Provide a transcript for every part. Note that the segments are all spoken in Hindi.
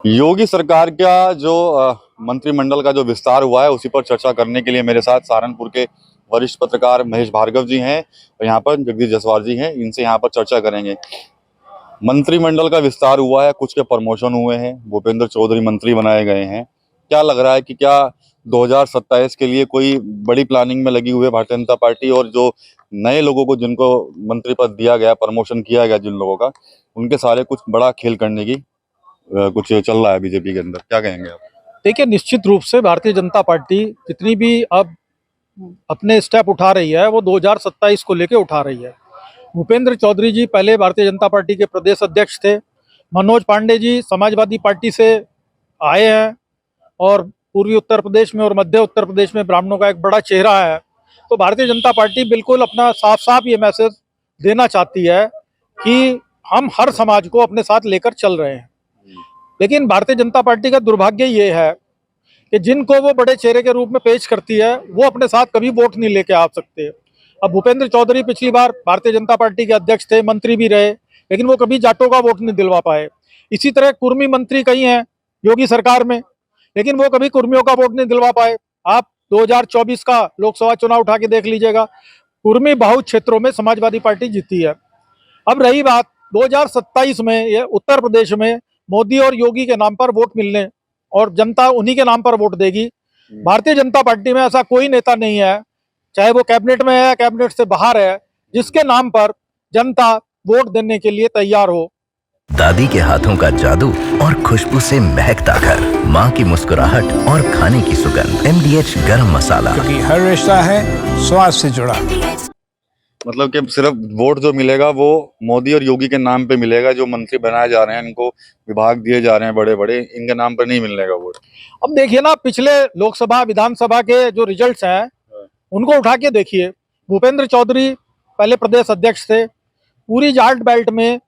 योगी सरकार का जो मंत्रिमंडल का जो विस्तार हुआ है उसी पर चर्चा करने के लिए मेरे साथ सहारनपुर के वरिष्ठ पत्रकार महेश भार्गव जी हैं और यहाँ पर जगदीश जसवाल जी हैं। इनसे यहाँ पर चर्चा करेंगे। मंत्रिमंडल का विस्तार हुआ है, कुछ के प्रमोशन हुए हैं, भूपेंद्र चौधरी मंत्री बनाए गए हैं। क्या लग रहा है कि क्या 2027 के लिए कोई बड़ी प्लानिंग में लगी हुई है भारतीय जनता पार्टी, और जो नए लोगों को जिनको मंत्री पद दिया गया, प्रमोशन किया गया जिन लोगों का, उनके सारे कुछ बड़ा खेल करने की कुछ चल रहा है बीजेपी के अंदर? क्या कहेंगे आप? देखिए, निश्चित रूप से भारतीय जनता पार्टी जितनी भी अब अपने स्टेप उठा रही है वो 2027 को लेके उठा रही है। भूपेंद्र चौधरी जी पहले भारतीय जनता पार्टी के प्रदेश अध्यक्ष थे। मनोज पांडे जी समाजवादी पार्टी से आए हैं और पूर्वी उत्तर प्रदेश में और मध्य उत्तर प्रदेश में ब्राह्मणों का एक बड़ा चेहरा है। तो भारतीय जनता पार्टी बिल्कुल अपना साफ साफ ये मैसेज देना चाहती है कि हम हर समाज को अपने साथ लेकर चल रहे हैं। लेकिन भारतीय जनता पार्टी का दुर्भाग्य ये है कि जिनको वो बड़े चेहरे के रूप में पेश करती है वो अपने साथ कभी वोट नहीं लेके आ सकते। अब भूपेंद्र चौधरी पिछली बार भारतीय जनता पार्टी के अध्यक्ष थे, मंत्री भी रहे, लेकिन वो कभी जाटों का वोट नहीं दिलवा पाए। इसी तरह कुर्मी मंत्री कई हैं योगी सरकार में, लेकिन वो कभी कुर्मियों का वोट नहीं दिलवा पाए। आप 2024 का लोकसभा चुनाव उठा के देख लीजिएगा, कुर्मी बहु क्षेत्रों में समाजवादी पार्टी जीती है। अब रही बात 2027 में, ये उत्तर प्रदेश में मोदी और योगी के नाम पर वोट मिलने और जनता उन्हीं के नाम पर वोट देगी। भारतीय जनता पार्टी में ऐसा कोई नेता नहीं है, चाहे वो कैबिनेट में है, कैबिनेट से बाहर है, जिसके नाम पर जनता वोट देने के लिए तैयार हो। दादी के हाथों का जादू और खुशबू से महकता घर, माँ की मुस्कुराहट और खाने की सुगंध। MDH गरम मसाला, क्योंकि हर रिश्ता है स्वाद से जुड़ा। मतलब कि सिर्फ वोट जो मिलेगा वो मोदी और योगी के नाम पे मिलेगा। जो मंत्री बनाए जा रहे हैं, इनको विभाग दिए जा रहे हैं बड़े बड़े, इनके नाम पर नहीं मिलने का वोट। अब देखिए ना, पिछले लोकसभा विधानसभा के जो रिजल्ट्स हैं उनको उठा के देखिए। भूपेंद्र चौधरी पहले प्रदेश अध्यक्ष थे। पूरी जाट बेल्ट में,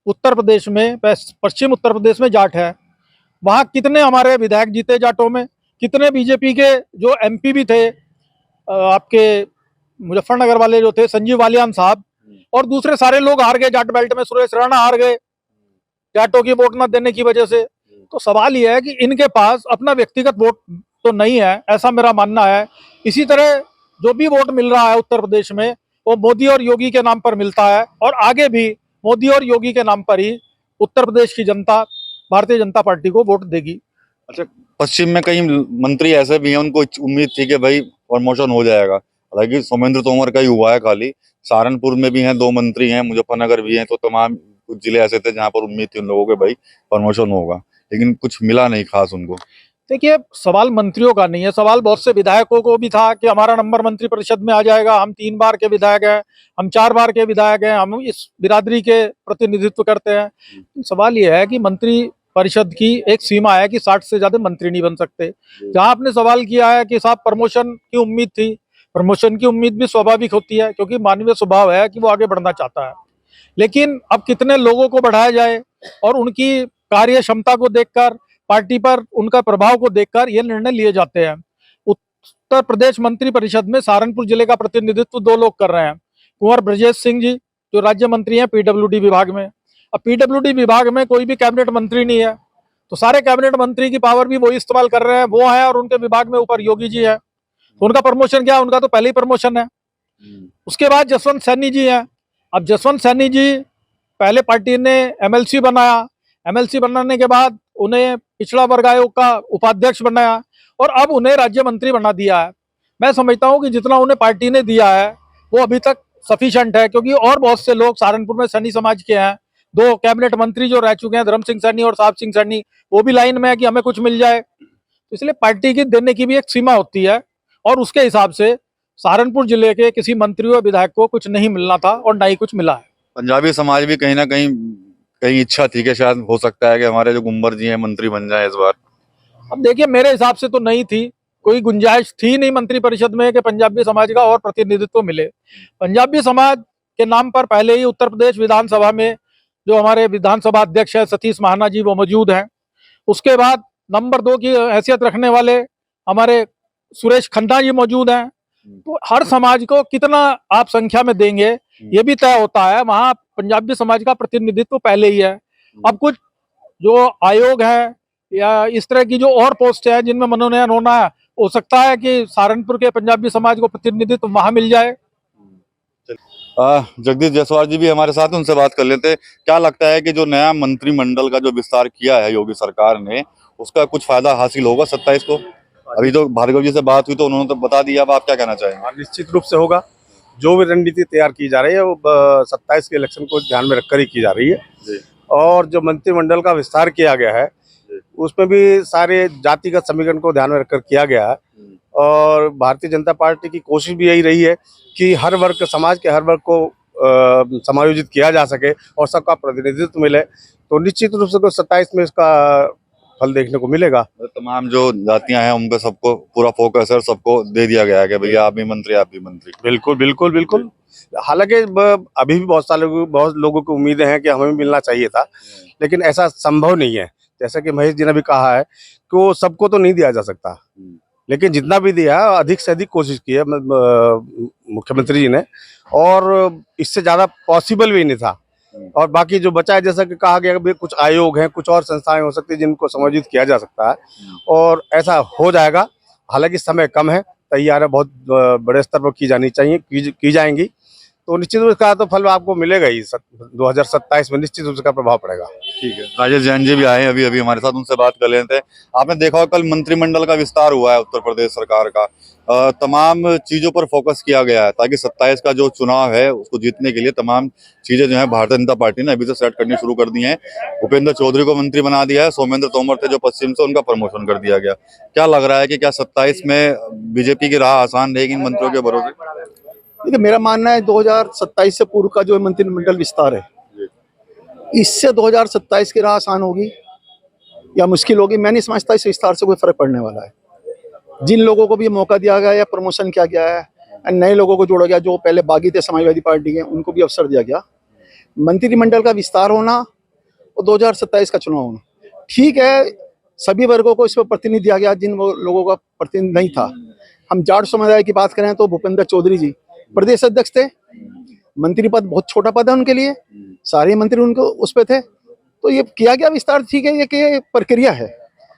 उत्तर प्रदेश में, पश्चिम उत्तर प्रदेश में जाट है। वहाँ कितने हमारे विधायक जीते जाटों में, कितने बीजेपी के जो MP भी थे, आपके मुजफ्फरनगर वाले जो थे संजीव बालियान साहब, और दूसरे सारे लोग हार गए जाट बेल्ट में। सुरेश राणा हार गए जाटों की वोट न देने की वजह से। तो सवाल यह है कि इनके पास अपना व्यक्तिगत वोट तो नहीं है, ऐसा मेरा मानना है। इसी तरह जो भी वोट मिल रहा है उत्तर प्रदेश में वो मोदी और योगी के नाम पर मिलता है, और आगे भी मोदी और योगी के नाम पर ही उत्तर प्रदेश की जनता भारतीय जनता पार्टी को वोट देगी। अच्छा, पश्चिम में कई मंत्री ऐसे भी हैं, उनको उम्मीद थी कि भाई प्रमोशन हो जाएगा। हालांकि सोमेंद्र तोमर का ही हुआ है खाली। सहारनपुर में भी हैं 2 मंत्री हैं, मुजफ्फरनगर भी हैं। तो तमाम कुछ जिले ऐसे थे जहां पर उम्मीद थी उन लोगों के भाई प्रमोशन होगा, लेकिन कुछ मिला नहीं खास उनको। देखिए, सवाल मंत्रियों का नहीं है, सवाल बहुत से विधायकों को भी था कि हमारा नंबर मंत्री परिषद में आ जाएगा। हम 3 बार के विधायक हैं, हम 4 बार के विधायक हैं, हम इस बिरादरी के प्रतिनिधित्व करते हैं। सवाल यह है कि मंत्री परिषद की एक सीमा है कि 60 से ज्यादा मंत्री नहीं बन सकते। जहां आपने सवाल किया है कि साहब प्रमोशन की उम्मीद थी, प्रमोशन की उम्मीद भी स्वाभाविक होती है, क्योंकि मानवीय स्वभाव है कि वो आगे बढ़ना चाहता है। लेकिन अब कितने लोगों को बढ़ाया जाए और उनकी कार्य क्षमता को देखकर, पार्टी पर उनका प्रभाव को देखकर ये निर्णय लिए जाते हैं। उत्तर प्रदेश मंत्री परिषद में सहारनपुर जिले का प्रतिनिधित्व 2 लोग कर रहे हैं। कुंवर ब्रजेश सिंह जी जो राज्य मंत्री हैं PWD विभाग में। अब PWD विभाग में कोई भी कैबिनेट मंत्री नहीं है, तो सारे कैबिनेट मंत्री की पावर भी वो इस्तेमाल कर रहे हैं, वो है, और उनके विभाग में ऊपर योगी जी है। तो उनका प्रमोशन क्या, उनका तो पहले ही प्रमोशन है। उसके बाद जसवंत सैनी जी हैं। अब जसवंत सैनी जी पहले पार्टी ने MLC बनाया, MLC बनाने के बाद उन्हें पिछड़ा वर्ग आयोग का उपाध्यक्ष बनाया, और अब उन्हें राज्य मंत्री बना दिया है। मैं समझता हूं कि जितना उन्हें पार्टी ने दिया है वो अभी तक सफिशिएंट है, क्योंकि और बहुत से लोग सहारनपुर में सैनी समाज के हैं। 2 कैबिनेट मंत्री जो रह चुके हैं, धर्म सिंह सैनी और साहब सिंह सैनी, वो भी लाइन में है कि हमें कुछ मिल जाए। तो इसलिए पार्टी की देने की भी एक सीमा होती है, और उसके हिसाब से सहारनपुर जिले के किसी मंत्री और विधायक को कुछ नहीं मिलना था और ना ही कुछ मिला है। पंजाबी समाज भी कहीं ना कहीं कहीं इच्छा थी कि शायद हो सकता है कि हमारे जो गुम्बर जी हैं मंत्री बन जाए इस बार। अब देखिए, मेरे हिसाब से तो नहीं थी, कोई गुंजाइश थी नहीं मंत्री परिषद में कि पंजाबी समाज का और प्रतिनिधित्व मिले। पंजाबी समाज के नाम पर पहले ही उत्तर प्रदेश विधानसभा में जो हमारे विधानसभा अध्यक्ष है सतीश महाना जी, वो मौजूद हैं। उसके बाद नंबर 2 की हैसियत रखने वाले हमारे सुरेश खन्ना जी मौजूद हैं। तो हर समाज को कितना आप संख्या में देंगे ये भी तय होता है। वहां पंजाबी समाज का प्रतिनिधित्व पहले ही है। अब कुछ जो आयोग है या इस तरह की जो और पोस्ट है जिनमें मनोनयन होना है, हो सकता है कि सहारनपुर के पंजाबी समाज को प्रतिनिधित्व वहां मिल जाए। जगदीश जायसवाल जी भी हमारे साथ हैं, उनसे बात कर लेते हैं। क्या लगता है कि जो नया मंत्रिमंडल का जो विस्तार किया है योगी सरकार ने, उसका कुछ फायदा हासिल होगा 27 को? अभी तो भार्गव जी से बात हुई तो उन्होंने तो बता दिया, अब आप क्या कहना चाहेंगे? निश्चित रूप से होगा। जो भी रणनीति तैयार की जा रही है वो 27 के इलेक्शन को ध्यान में रखकर ही की जा रही है जी। और जो मंत्रिमंडल का विस्तार किया गया है उसमें भी सारे जातिगत समीकरण को ध्यान में रखकर किया गया है और भारतीय जनता पार्टी की कोशिश भी यही रही है कि हर वर्ग, समाज के हर वर्ग को समायोजित किया जा सके और सबका प्रतिनिधित्व मिले। तो निश्चित रूप से 27 में इसका फल देखने को मिलेगा। तमाम जो जातियां हैं उनको सबको पूरा फोकस है और सबको दे दिया गया है कि भैया आप भी मंत्री, आप भी मंत्री। बिल्कुल बिल्कुल बिल्कुल। हालांकि अभी भी बहुत लोगों की उम्मीदें हैं कि हमें भी मिलना चाहिए था, लेकिन ऐसा संभव नहीं है। जैसा कि महेश जी ने भी कहा है कि वो सबको तो नहीं दिया जा सकता, लेकिन जितना भी दिया है अधिक से अधिक कोशिश की है मुख्यमंत्री जी ने, और इससे ज़्यादा पॉसिबल भी नहीं था। और बाकी जो बचा है, जैसा कि कहा गया, कुछ आयोग हैं, कुछ और संस्थाएं हो सकती हैं जिनको समायोजित किया जा सकता है और ऐसा हो जाएगा। हालांकि समय कम है, तैयारियां बहुत बड़े स्तर पर की जानी चाहिए, की जाएंगी, तो निश्चित रूप से तो फल आपको मिलेगा ही। 2027 में निश्चित रूप से का प्रभाव पड़ेगा। ठीक है, राजेश जैन जी भी आए हैं अभी हमारे साथ, उनसे बात कर लेते हैं। आपने देखा होगा कल मंत्रिमंडल का विस्तार हुआ है उत्तर प्रदेश सरकार का। तमाम चीजों पर फोकस किया गया है ताकि 27 का जो चुनाव है उसको जीतने के लिए तमाम चीजें जो है भारतीय जनता पार्टी ने अभी से सेट करनी शुरू कर दी हैं। भूपेंद्र चौधरी को मंत्री बना दिया है, सोमेंद्र तोमर थे जो पश्चिम से, उनका प्रमोशन कर दिया गया। क्या लग रहा है कि क्या 27 में बीजेपी की राह आसान रहेगी इन मंत्रियों के भरोसे? देखिए, मेरा मानना है 2027 से पूर्व का जो मंत्रिमंडल विस्तार है, इससे 2027 की राह आसान होगी या मुश्किल होगी, मैं नहीं समझता इस विस्तार से कोई फर्क पड़ने वाला है। जिन लोगों को भी मौका दिया गया या प्रमोशन किया गया है, नए लोगों को जोड़ा गया जो पहले बागी थे समाजवादी पार्टी के, उनको भी अवसर दिया गया। मंत्रिमंडल का विस्तार होना और 2027 का चुनाव होना, ठीक है, सभी वर्गों को इसमें प्रतिनिधि दिया गया जिन लोगों का प्रतिनिधि नहीं था। हम जाट समुदाय की बात करें तो भूपेंद्र चौधरी जी प्रदेश अध्यक्ष थे, मंत्री पद बहुत छोटा पद है उनके लिए, सारे मंत्री उनको उस पे थे, तो ये किया गया विस्तार, ठीक है, ये कि प्रक्रिया है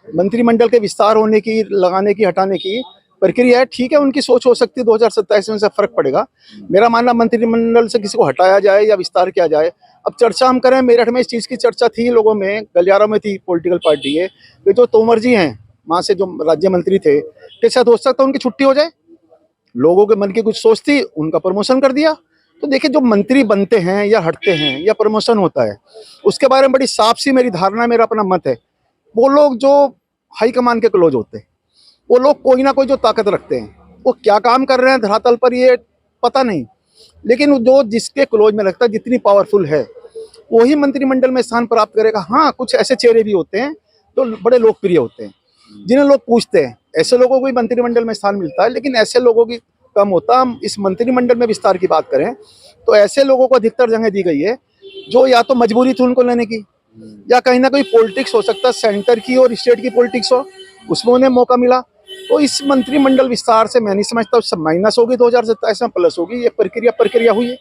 मंत्रिमंडल के विस्तार होने की, लगाने की, हटाने की प्रक्रिया है, ठीक है, उनकी सोच हो सकती है। 2027 में से फर्क पड़ेगा। मेरा मानना मंत्रिमंडल से किसी को हटाया जाए या विस्तार किया जाए। अब चर्चा हम करें, मेरठ में इस चीज़ की चर्चा थी, लोगों में, गलियारों में थी, पॉलिटिकल पार्टी है, ये जो तोमर जी हैं वहाँ से जो राज्य मंत्री थे, के साथ हो सकता है उनकी छुट्टी हो जाए। लोगों के मन की कुछ सोच थी, उनका प्रमोशन कर दिया। तो देखिए, जो मंत्री बनते हैं या हटते हैं या प्रमोशन होता है, उसके बारे में बड़ी साफ सी मेरी धारणा, मेरा अपना मत है। वो लोग जो हाईकमान के क्लोज होते हैं, वो लोग कोई ना कोई जो ताकत रखते हैं, वो क्या काम कर रहे हैं धरातल पर ये पता नहीं, लेकिन जो जिसके क्लोज में लगता है, जितनी पावरफुल है, वही मंत्रिमंडल में स्थान प्राप्त करेगा। हाँ, कुछ ऐसे चेहरे भी होते हैं जो बड़े लोकप्रिय होते हैं, जिन्हें लोग पूछते हैं, ऐसे लोगों को भी मंत्रिमंडल में स्थान मिलता है, लेकिन ऐसे लोगों की कम होता। हम इस मंत्रिमंडल में विस्तार की बात करें तो ऐसे लोगों को अधिकतर जगह दी गई है जो या तो मजबूरी थी उनको लेने की, या कहीं ना कहीं पॉलिटिक्स हो सकता है, सेंटर की और स्टेट की पॉलिटिक्स हो, उसमें उन्हें मौका मिला। तो इस मंत्रिमंडल विस्तार से मैं नहीं समझता सब माइनस होगी, 2027 में प्लस होगी। ये प्रक्रिया हुई है।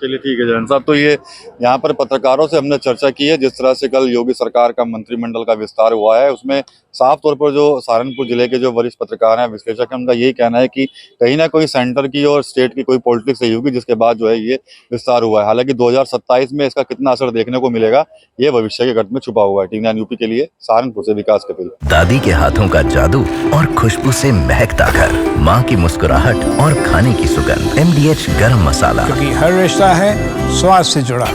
चलिए ठीक है जैन साहब, तो ये यहाँ पर पत्रकारों से हमने चर्चा की है जिस तरह से कल योगी सरकार का मंत्रिमंडल का विस्तार हुआ है, उसमें साफ तौर पर जो सहारनपुर जिले के जो वरिष्ठ पत्रकार हैं, विश्लेषक हैं, उनका यही कहना है कि कहीं ना कोई सेंटर की और स्टेट की कोई पॉलिटिक्स रही होगी जिसके बाद जो है ये विस्तार हुआ है। हालांकि 2027 में इसका कितना असर देखने को मिलेगा ये भविष्य के गर्त में छुपा हुआ है। टीवी9 यूपी के लिए सहारनपुर से विकास कपिल। दादी के हाथों का जादू और खुशबू से महकता घर, माँ की मुस्कुराहट और खाने की सुगंध, MDH गरम मसाला, क्योंकि हर रिश्ता है स्वाद से जुड़ा।